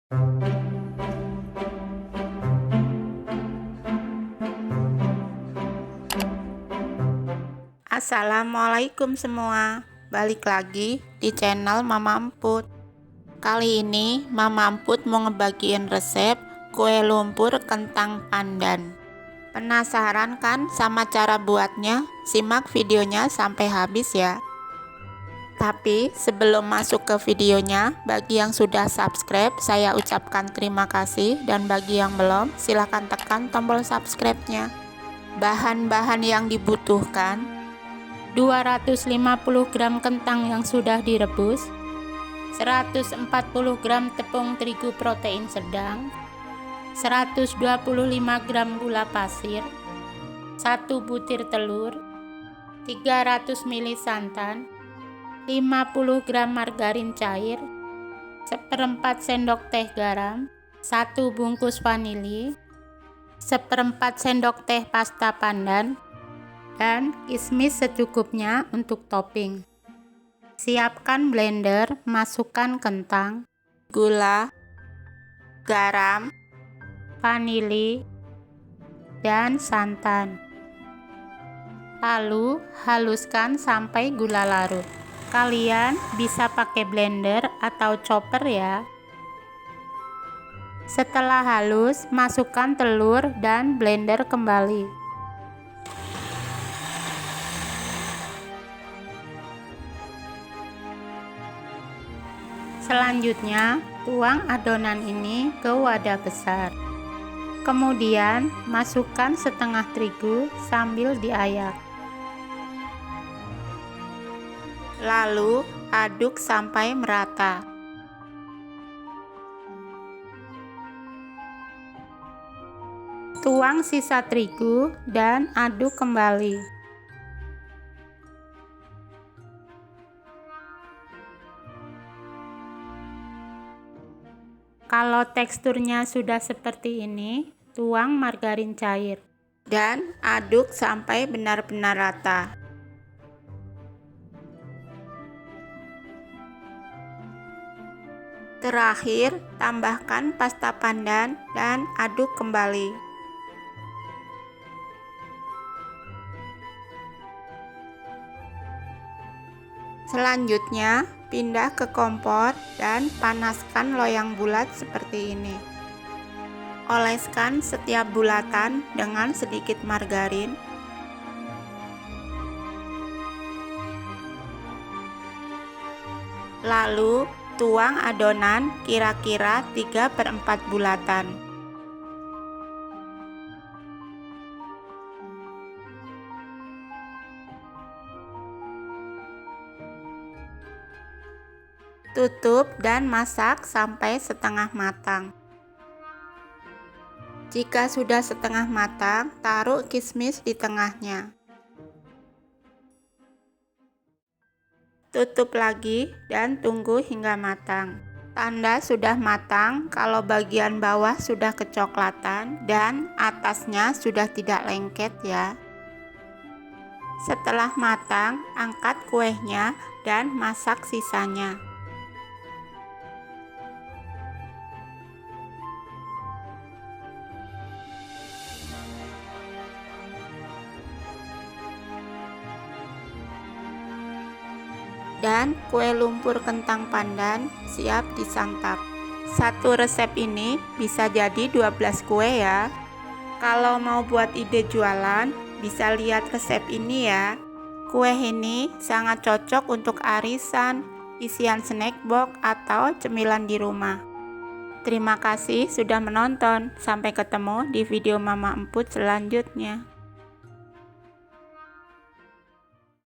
Assalamualaikum semua, balik lagi di channel Mama Emput. Kali ini Mama Emput mau ngebagiin resep kue lumpur kentang pandan. Penasaran kan sama cara buatnya? Simak videonya sampai habis ya. Tapi sebelum masuk ke videonya, bagi yang sudah subscribe saya ucapkan terima kasih, dan bagi yang belum silahkan tekan tombol subscribe-nya. Bahan-bahan yang dibutuhkan: 250 gram kentang yang sudah direbus, 140 gram tepung terigu protein sedang, 125 gram gula pasir, 1 butir telur, 300 ml santan, 50 gram margarin cair, 1/4 sendok teh garam, 1 bungkus vanili, 1/4 sendok teh pasta pandan, dan kismis secukupnya untuk topping. Siapkan blender, masukkan kentang, gula, garam, vanili, dan santan. Lalu haluskan sampai gula larut. Kalian bisa pakai blender atau chopper ya. Setelah halus, masukkan telur dan blender kembali. Selanjutnya, tuang adonan ini ke wadah besar. Kemudian, masukkan setengah terigu sambil diayak. Lalu, aduk sampai merata. Tuang sisa terigu dan aduk kembali. Kalau teksturnya sudah seperti ini, tuang margarin cair dan aduk sampai benar-benar rata. Terakhir, tambahkan pasta pandan dan aduk kembali. Selanjutnya, pindah ke kompor dan panaskan loyang bulat seperti ini. Oleskan setiap bulatan dengan sedikit margarin. Lalu, tuang adonan kira-kira 3/4 bulatan. Tutup dan masak sampai setengah matang. Jika sudah setengah matang, taruh kismis di tengahnya. Tutup lagi dan tunggu hingga matang. Tanda sudah matang kalau bagian bawah sudah kecoklatan dan atasnya sudah tidak lengket ya. Setelah matang, angkat kuenya dan masak sisanya. Dan kue lumpur kentang pandan siap disantap. Satu resep ini bisa jadi 12 kue ya. Kalau mau buat ide jualan, bisa lihat resep ini ya. Kue ini sangat cocok untuk arisan, isian snack box, atau cemilan di rumah. Terima kasih sudah menonton. Sampai ketemu di video Mama Emput selanjutnya.